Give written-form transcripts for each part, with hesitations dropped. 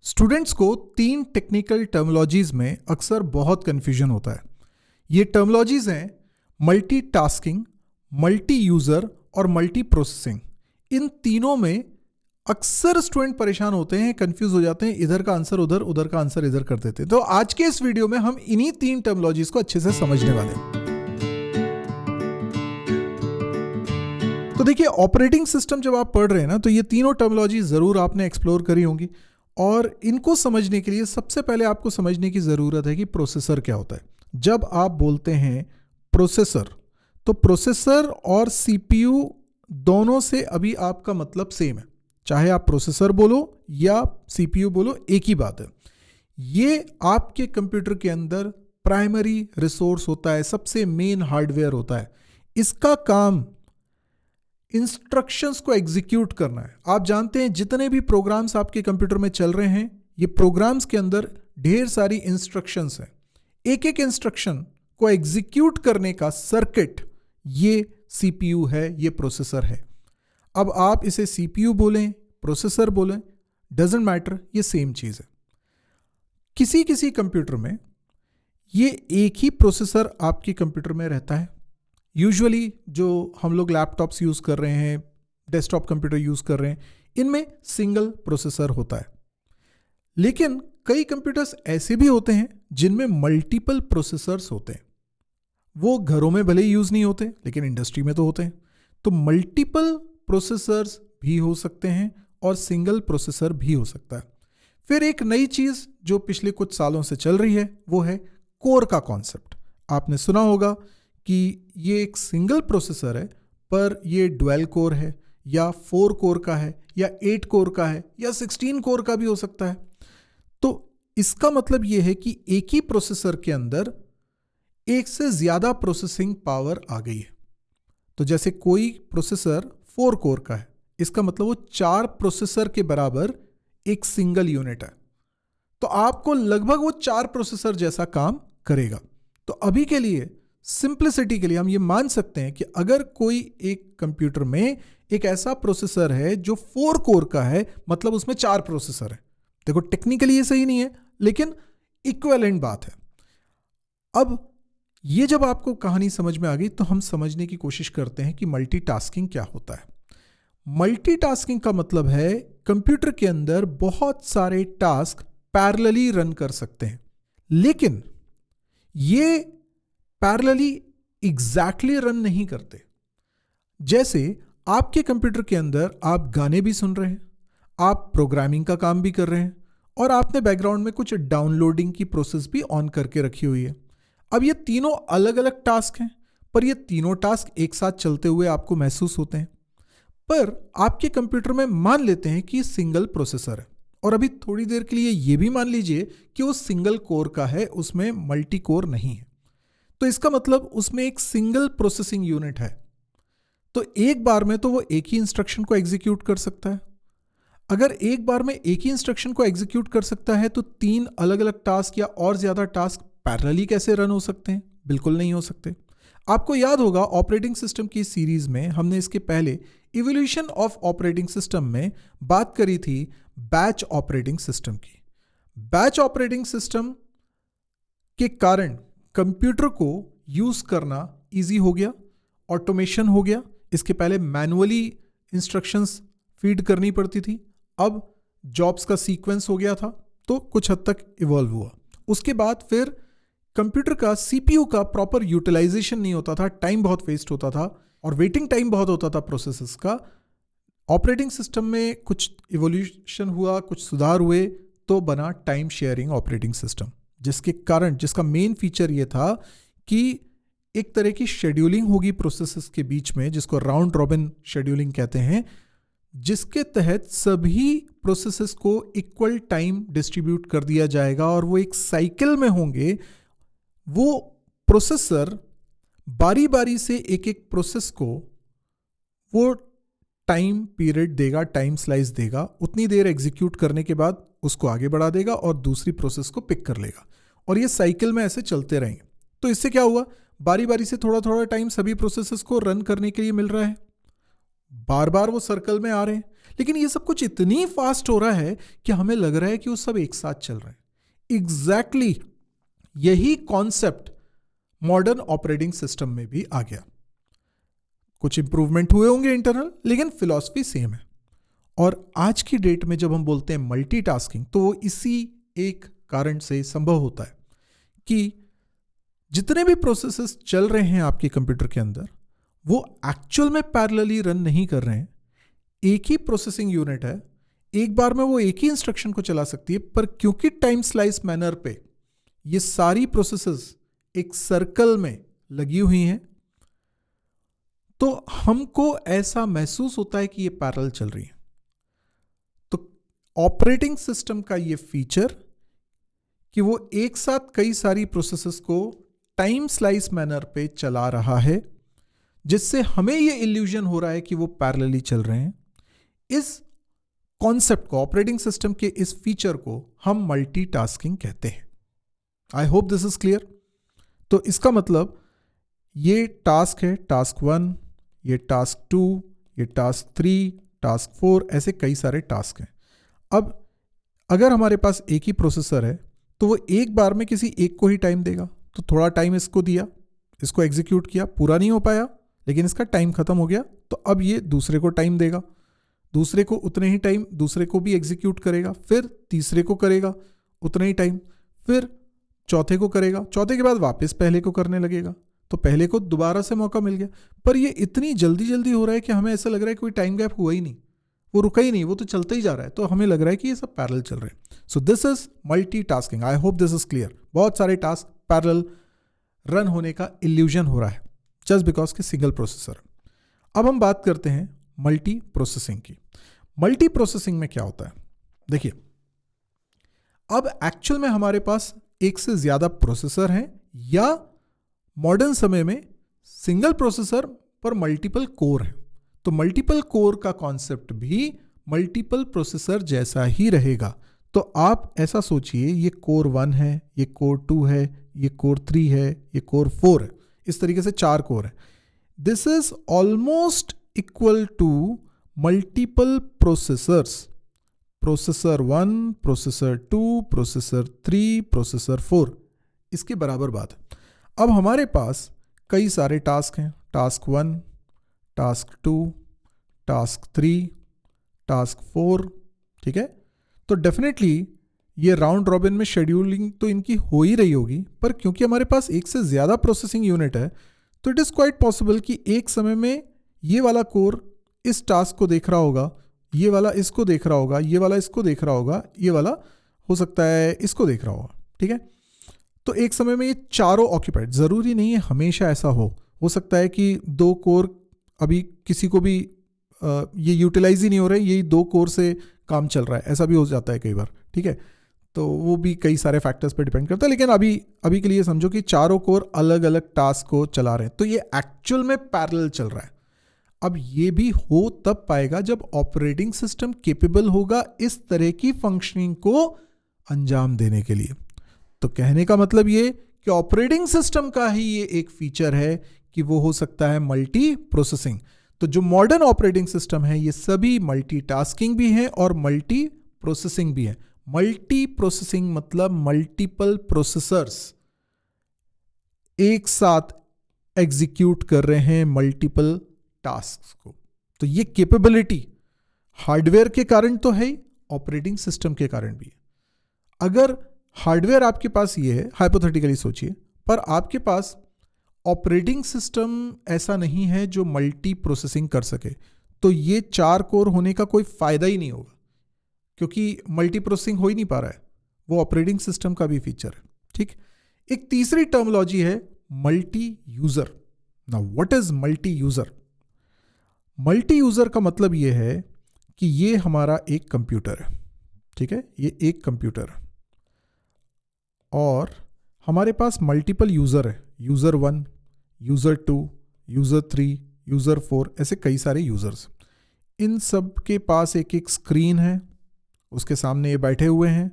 Students को तीन technical terminologies में अक्सर बहुत कंफ्यूजन होता है। ये टर्मिनोलॉजीज हैं मल्टीटास्किंग, मल्टी यूजर और मल्टी प्रोसेसिंग। इन तीनों में अक्सर स्टूडेंट परेशान होते हैं, कंफ्यूज हो जाते हैं, इधर का आंसर उधर, उधर का आंसर इधर कर देते हैं। तो आज के इस वीडियो में हम इन्हीं तीन टर्मिनोलॉजीज को अच्छे से समझने वाले हैं। तो देखिए, ऑपरेटिंग सिस्टम जब आप पढ़ रहे हैं ना, तो ये तीनों टर्मिनोलॉजी जरूर आपने एक्सप्लोर करी होंगी और इनको समझने के लिए सबसे पहले आपको समझने की जरूरत है कि प्रोसेसर क्या होता है। जब आप बोलते हैं प्रोसेसर, तो प्रोसेसर और सीपीयू दोनों से अभी आपका मतलब सेम है। चाहे आप प्रोसेसर बोलो या सीपीयू बोलो, एक ही बात है। ये आपके कंप्यूटर के अंदर प्राइमरी रिसोर्स होता है, सबसे मेन हार्डवेयर होता है। इसका काम इंस्ट्रक्शंस को एग्जीक्यूट करना है। आप जानते हैं जितने भी प्रोग्राम्स आपके कंप्यूटर में चल रहे हैं, ये प्रोग्राम्स के अंदर ढेर सारी इंस्ट्रक्शंस हैं। एक एक इंस्ट्रक्शन को एग्जीक्यूट करने का सर्किट ये सीपीयू है, ये प्रोसेसर है। अब आप इसे सीपीयू बोलें, प्रोसेसर बोलें, डजंट मैटर, ये सेम चीज है। किसी किसी कंप्यूटर में ये एक ही प्रोसेसर आपके कंप्यूटर में रहता है। यूजुअली जो हम लोग लैपटॉप्स यूज़ कर रहे हैं, डेस्कटॉप कंप्यूटर यूज़ कर रहे हैं, इनमें सिंगल प्रोसेसर होता है। लेकिन कई कंप्यूटर्स ऐसे भी होते हैं जिनमें मल्टीपल प्रोसेसर्स होते हैं। वो घरों में भले ही यूज़ नहीं होते, लेकिन इंडस्ट्री में तो होते हैं। तो मल्टीपल प्रोसेसर्स भी हो सकते हैं और सिंगल प्रोसेसर भी हो सकता है। फिर एक नई चीज़ जो पिछले कुछ सालों से चल रही है, वो है कोर का कॉन्सेप्ट। आपने सुना होगा कि ये एक सिंगल प्रोसेसर है, पर ये डुअल कोर है या 4 कोर का है या 8 कोर का है या 16 कोर का भी हो सकता है। तो इसका मतलब ये है कि एक ही प्रोसेसर के अंदर एक से ज़्यादा प्रोसेसिंग पावर आ गई है। तो जैसे कोई प्रोसेसर 4 कोर का है, इसका मतलब वो 4 प्रोसेसर के बराबर एक सिंगल यूनिट है। तो आपको लगभग वो 4 प्रोसेसर जैसा काम करेगा। तो अभी के लिए, सिंप्लिसिटी के लिए, हम ये मान सकते हैं कि अगर कोई एक कंप्यूटर में एक ऐसा प्रोसेसर है जो 4 कोर का है, मतलब उसमें 4 प्रोसेसर है। देखो, टेक्निकली ये सही नहीं है, लेकिन इक्विवेलेंट बात है। अब ये जब आपको कहानी समझ में आ गई, तो हम समझने की कोशिश करते हैं कि मल्टीटास्किंग क्या होता है। मल्टीटास्किंग का मतलब है कंप्यूटर के अंदर बहुत सारे टास्क पैरेलली रन कर सकते हैं, लेकिन ये पैरेलली एग्जैक्टली रन नहीं करते। जैसे आपके कंप्यूटर के अंदर आप गाने भी सुन रहे हैं, आप प्रोग्रामिंग का काम भी कर रहे हैं और आपने बैकग्राउंड में कुछ डाउनलोडिंग की प्रोसेस भी ऑन करके रखी हुई है। अब ये तीनों अलग अलग टास्क हैं, पर ये तीनों टास्क एक साथ चलते हुए आपको महसूस होते हैं। पर आपके कंप्यूटर में मान लेते हैं कि सिंगल प्रोसेसर है, और अभी थोड़ी देर के लिए ये भी मान लीजिए कि वो सिंगल कोर का है, उसमें मल्टी कोर नहीं है। तो इसका मतलब उसमें एक सिंगल प्रोसेसिंग यूनिट है। तो एक बार में तो वो एक ही इंस्ट्रक्शन को एग्जीक्यूट कर सकता है। अगर एक बार में एक ही इंस्ट्रक्शन को एग्जीक्यूट कर सकता है, तो 3 अलग अलग टास्क या और ज्यादा टास्क पैरेलली कैसे रन हो सकते हैं? बिल्कुल नहीं हो सकते। आपको याद होगा, ऑपरेटिंग सिस्टम की सीरीज में हमने इसके पहले इवोल्यूशन ऑफ ऑपरेटिंग सिस्टम में बात करी थी बैच ऑपरेटिंग सिस्टम की। बैच ऑपरेटिंग सिस्टम के कारण कंप्यूटर को यूज करना इजी हो गया, ऑटोमेशन हो गया। इसके पहले मैनुअली इंस्ट्रक्शंस फीड करनी पड़ती थी, अब जॉब्स का सीक्वेंस हो गया था, तो कुछ हद तक इवॉल्व हुआ। उसके बाद फिर कंप्यूटर का, सीपीयू का प्रॉपर यूटिलाइजेशन नहीं होता था, टाइम बहुत वेस्ट होता था और वेटिंग टाइम बहुत होता था प्रोसेसेस का। ऑपरेटिंग सिस्टम में कुछ इवोल्यूशन हुआ, कुछ सुधार हुए, तो बना टाइम शेयरिंग ऑपरेटिंग सिस्टम, जिसके कारण, जिसका मेन फीचर ये था कि एक तरह की शेड्यूलिंग होगी प्रोसेसेस के बीच में, जिसको राउंड रॉबिन शेड्यूलिंग कहते हैं, जिसके तहत सभी प्रोसेसेस को इक्वल टाइम डिस्ट्रीब्यूट कर दिया जाएगा और वो एक साइकिल में होंगे। वो प्रोसेसर बारी बारी से एक एक प्रोसेस को वो टाइम पीरियड देगा, टाइम स्लाइस देगा, उतनी देर एग्जीक्यूट करने के बाद उसको आगे बढ़ा देगा और दूसरी प्रोसेस को पिक कर लेगा, और ये साइकिल में ऐसे चलते रहेंगे। तो इससे क्या हुआ, बारी बारी से थोड़ा थोड़ा टाइम सभी प्रोसेसेस को रन करने के लिए मिल रहा है, बार बार वो सर्कल में आ रहे हैं। लेकिन ये सब कुछ इतनी फास्ट हो रहा है कि हमें लग रहा है कि वो सब एक साथ चल रहे हैं। एग्जैक्टली यही कॉन्सेप्ट मॉडर्न ऑपरेटिंग सिस्टम में भी आ गया। कुछ इंप्रूवमेंट हुए होंगे इंटरनल, लेकिन फिलॉसफी सेम है। और आज की डेट में जब हम बोलते हैं मल्टीटास्किंग, तो वो इसी एक कारण से संभव होता है कि जितने भी प्रोसेसेस चल रहे हैं आपके कंप्यूटर के अंदर, वो एक्चुअल में पैरेलली रन नहीं कर रहे हैं। एक ही प्रोसेसिंग यूनिट है, एक बार में वो एक ही इंस्ट्रक्शन को चला सकती है, पर क्योंकि टाइम स्लाइस मैनर पे ये सारी प्रोसेसेस एक सर्कल में लगी हुई हैं, तो हमको ऐसा महसूस होता है कि ये पैरेलल चल रही है। तो ऑपरेटिंग सिस्टम का ये फीचर कि वो एक साथ कई सारी प्रोसेसेस को टाइम स्लाइस मैनर पे चला रहा है, जिससे हमें ये इल्यूजन हो रहा है कि वो पैरेलली चल रहे हैं। इस कॉन्सेप्ट को, ऑपरेटिंग सिस्टम के इस फीचर को हम मल्टीटास्किंग कहते हैं। I hope this is clear. तो इसका मतलब ये टास्क है, टास्क 1, ये टास्क 2, ये टास्क 3, टास्क 4, ऐसे कई सारे टास्क हैं। अब अगर हमारे पास एक ही प्रोसेसर है तो वो एक बार में किसी एक को ही टाइम देगा। तो थोड़ा टाइम इसको दिया, इसको एग्जीक्यूट किया, पूरा नहीं हो पाया लेकिन इसका टाइम खत्म हो गया, तो अब ये दूसरे को टाइम देगा, दूसरे को उतने ही टाइम, दूसरे को भी एग्जीक्यूट करेगा, फिर तीसरे को करेगा उतने ही टाइम, फिर चौथे को करेगा, चौथे के बाद वापस पहले को करने लगेगा, तो पहले को दोबारा से मौका मिल गया। पर ये इतनी जल्दी जल्दी हो रहा है कि हमें ऐसा लग रहा है कोई टाइम गैप हुआ ही नहीं, वो रुका ही नहीं, वो तो चलता ही जा रहा है। तो हमें लग रहा है कि ये सब पैरेलल चल रहे हैं। So this is multitasking. I hope this is clear. बहुत सारे टास्क पैरेलल रन होने का इल्यूजन हो रहा है जस्ट बिकॉज के सिंगल प्रोसेसर। अब हम बात करते हैं मल्टी प्रोसेसिंग की। मल्टी प्रोसेसिंग में क्या होता है, देखिए, अब एक्चुअल में हमारे पास एक से ज्यादा प्रोसेसर हैं, या मॉडर्न समय में सिंगल प्रोसेसर पर मल्टीपल कोर है। तो मल्टीपल कोर का कॉन्सेप्ट भी मल्टीपल प्रोसेसर जैसा ही रहेगा। तो आप ऐसा सोचिए, ये कोर 1 है, ये कोर 2 है, ये कोर 3 है, ये कोर 4 है, इस तरीके से 4 कोर है। This is almost equal to multiple processors, processor 1, processor 2, processor 3, processor 4, इसके बराबर बात है। अब हमारे पास कई सारे टास्क हैं, टास्क 1, टास्क 2, टास्क 3, टास्क 4, ठीक है। तो डेफिनेटली ये राउंड रॉबिन में शेड्यूलिंग तो इनकी हो ही रही होगी, पर क्योंकि हमारे पास एक से ज़्यादा प्रोसेसिंग यूनिट है, तो इट इज़ क्वाइट पॉसिबल कि एक समय में ये वाला कोर इस टास्क को देख रहा होगा, ये वाला इसको देख रहा होगा, ये वाला इसको देख रहा होगा, ये वाला हो सकता है इसको देख रहा होगा, ठीक है। तो एक समय में ये चारों ऑक्यूपाइड, ज़रूरी नहीं है हमेशा ऐसा हो सकता है कि 2 कोर अभी किसी को भी ये यूटिलाइज ही नहीं हो रहा है, यही 2 कोर से काम चल रहा है, ऐसा भी हो जाता है कई बार, ठीक है। तो वो भी कई सारे फैक्टर्स पे डिपेंड करता है, लेकिन अभी के लिए समझो कि चारों कोर अलग अलग टास्क को चला रहे हैं, तो ये एक्चुअल में पैरेलल चल रहा है। अब ये भी हो तब पाएगा जब ऑपरेटिंग सिस्टम केपेबल होगा इस तरह की फंक्शनिंग को अंजाम देने के लिए। तो कहने का मतलब ये कि ऑपरेटिंग सिस्टम का ही ये एक फीचर है कि वो हो सकता है मल्टी प्रोसेसिंग। तो जो मॉडर्न ऑपरेटिंग सिस्टम है, ये सभी मल्टीटास्किंग भी हैं और मल्टी प्रोसेसिंग भी है। मल्टी प्रोसेसिंग मतलब मल्टीपल प्रोसेसर्स एक साथ एग्जीक्यूट कर रहे हैं मल्टीपल टास्क को। तो ये कैपेबिलिटी हार्डवेयर के कारण तो है ही, ऑपरेटिंग सिस्टम के कारण भी है। अगर हार्डवेयर आपके पास ये है, हाइपोथेटिकली सोचिए, पर आपके पास ऑपरेटिंग सिस्टम ऐसा नहीं है जो मल्टी प्रोसेसिंग कर सके, तो ये 4 कोर होने का कोई फायदा ही नहीं होगा, क्योंकि मल्टी प्रोसेसिंग हो ही नहीं पा रहा है। वो ऑपरेटिंग सिस्टम का भी फीचर है, ठीक। एक तीसरी टर्मिनोलॉजी है multi user. Now what is multi user? Multi user का मतलब ये है कि ये हमारा एक कंप्यूटर है, ठीक है, ये एक कंप्यूटर है और हमारे पास मल्टीपल यूजर है, यूजर 1, यूजर 2, यूजर 3, यूजर 4, ऐसे कई सारे यूजर्स। इन सब के पास एक एक स्क्रीन है, उसके सामने ये बैठे हुए हैं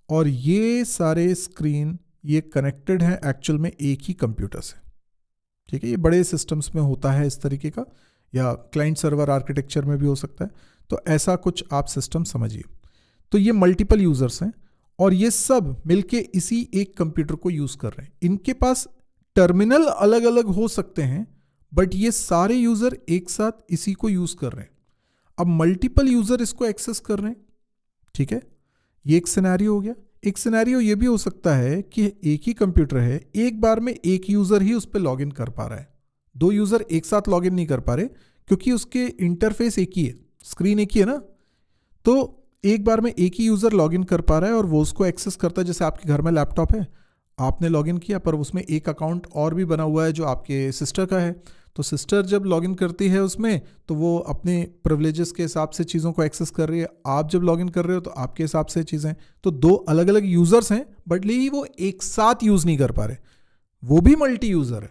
और ये सारे स्क्रीन ये कनेक्टेड हैं एक्चुअल में एक ही कंप्यूटर से, ठीक है। ये बड़े सिस्टम्स में होता है इस तरीके का, या क्लाइंट सर्वर आर्किटेक्चर में भी हो सकता है। तो ऐसा कुछ आप सिस्टम समझिए। तो ये मल्टीपल यूजर्स हैं और ये सब मिलके इसी एक कंप्यूटर को यूज कर रहे हैं। इनके पास टर्मिनल अलग अलग हो सकते हैं, बट ये सारे यूजर एक साथ इसी को यूज कर रहे हैं। अब मल्टीपल यूजर इसको एक्सेस कर रहे हैं, ठीक है, ये एक सिनेरियो हो गया। एक सिनेरियो ये भी हो सकता है कि एक ही कंप्यूटर है, एक बार में एक यूजर ही उस पर लॉग इन कर पा रहा है, दो यूजर एक साथ लॉग इन नहीं कर पा रहे, क्योंकि उसके इंटरफेस एक ही है, स्क्रीन एक ही है ना। तो एक बार में एक ही यूजर लॉग इन कर पा रहा है और वो उसको एक्सेस करता है। जैसे आपके घर में लैपटॉप है, आपने लॉग इन किया, पर उसमें एक अकाउंट और भी बना हुआ है जो आपके सिस्टर का है। तो सिस्टर जब लॉगिन करती है उसमें, तो वो अपने प्रिविलेजेस के हिसाब से चीज़ों को एक्सेस कर रही है। आप जब लॉगिन कर रहे हो तो आपके हिसाब से चीज़ें, तो दो अलग अलग यूजर्स हैं, बट लेकिन वो एक साथ यूज नहीं कर पा रहे, वो भी मल्टी यूजर है।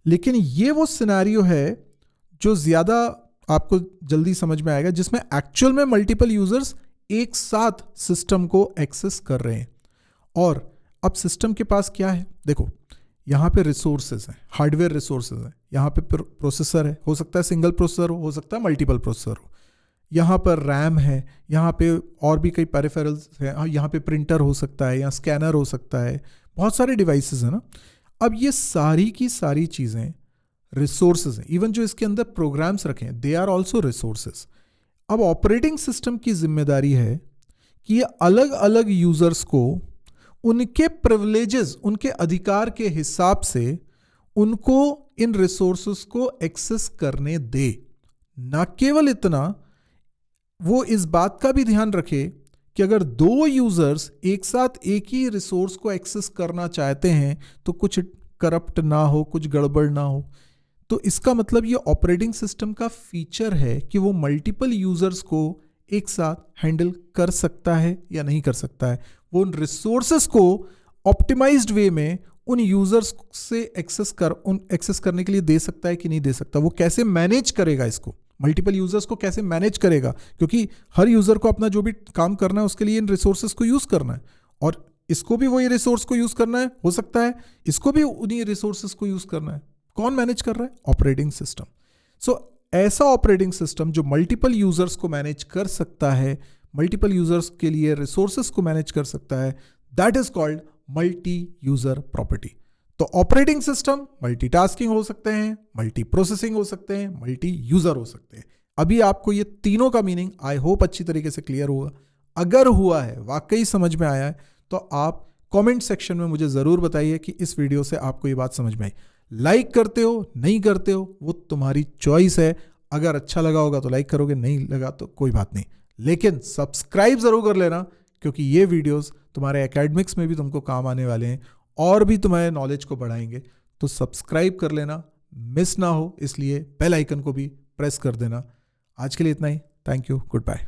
लेकिन ये वो सिनेरियो है जो ज़्यादा आपको जल्दी समझ में आएगा, जिसमें एक्चुअल में मल्टीपल यूजर्स एक साथ सिस्टम को एक्सेस कर रहे हैं। और अब सिस्टम के पास क्या है, देखो यहाँ पे रिसोर्सेज हैं, हार्डवेयर रिसोर्सेज हैं, यहाँ पे प्रोसेसर है, हो सकता है सिंगल प्रोसेसर हो सकता है मल्टीपल प्रोसेसर हो, यहाँ पर रैम है, यहाँ पे और भी कई पेरिफेरल्स हैं, यहाँ पे प्रिंटर हो सकता है, यहाँ स्कैनर हो सकता है, बहुत सारे डिवाइसेस हैं ना। अब ये सारी की सारी चीज़ें रिसोर्सेज हैं। इवन जो इसके अंदर प्रोग्राम्स रखे हैं, दे आर ऑल्सो रिसोर्सेज। अब ऑपरेटिंग सिस्टम की जिम्मेदारी है कि ये अलग अलग यूजर्स को उनके प्रिविलेजेस, उनके अधिकार के हिसाब से उनको इन रिसोर्सेस को एक्सेस करने दे। ना केवल इतना, वो इस बात का भी ध्यान रखे कि अगर दो यूजर्स एक साथ एक ही रिसोर्स को एक्सेस करना चाहते हैं तो कुछ करप्ट ना हो, कुछ गड़बड़ ना हो। तो इसका मतलब ये ऑपरेटिंग सिस्टम का फीचर है कि वो मल्टीपल यूजर्स को एक साथ हैंडल कर सकता है या नहीं कर सकता है। वो उन रिसोर्सेस को ऑप्टिमाइज्ड वे में उन यूजर्स से एक्सेस करने के लिए दे सकता है कि नहीं दे सकता। वो कैसे मैनेज करेगा इसको, मल्टीपल यूजर्स को कैसे मैनेज करेगा, क्योंकि हर यूजर को अपना जो भी काम करना है उसके लिए इन रिसोर्सेस को यूज करना है, और इसको भी वही रिसोर्स को यूज करना है, हो सकता है इसको भी उन्हीं रिसोर्सेस को यूज करना है। कौन मैनेज कर रहा है? Operating system. सो ऐसा ऑपरेटिंग सिस्टम जो मल्टीपल यूजर्स को मैनेज कर सकता है, मल्टीपल यूजर्स के लिए रिसोर्सेस को मैनेज कर सकता है, that is called multi user property. तो ऑपरेटिंग सिस्टम मल्टीटास्किंग हो सकते हैं, मल्टी प्रोसेसिंग हो सकते हैं, मल्टी यूजर हो सकते हैं। अभी आपको ये तीनों का मीनिंग आई होप अच्छी तरीके से क्लियर हुआ। अगर हुआ है, वाकई समझ में आया है, तो आप कमेंट सेक्शन में मुझे जरूर बताइए कि इस वीडियो से आपको ये बात समझ में आई। लाइक करते हो, नहीं करते हो, वो तुम्हारी चॉइस है। अगर अच्छा लगा होगा तो लाइक करोगे, नहीं लगा तो कोई बात नहीं, लेकिन सब्सक्राइब जरूर कर लेना, क्योंकि ये वीडियोस तुम्हारे एकेडमिक्स में भी तुमको काम आने वाले हैं और भी तुम्हारे नॉलेज को बढ़ाएंगे। तो सब्सक्राइब कर लेना, मिस ना हो, इसलिए बेल आइकन को भी प्रेस कर देना। आज के लिए इतना ही। Thank you, good bye.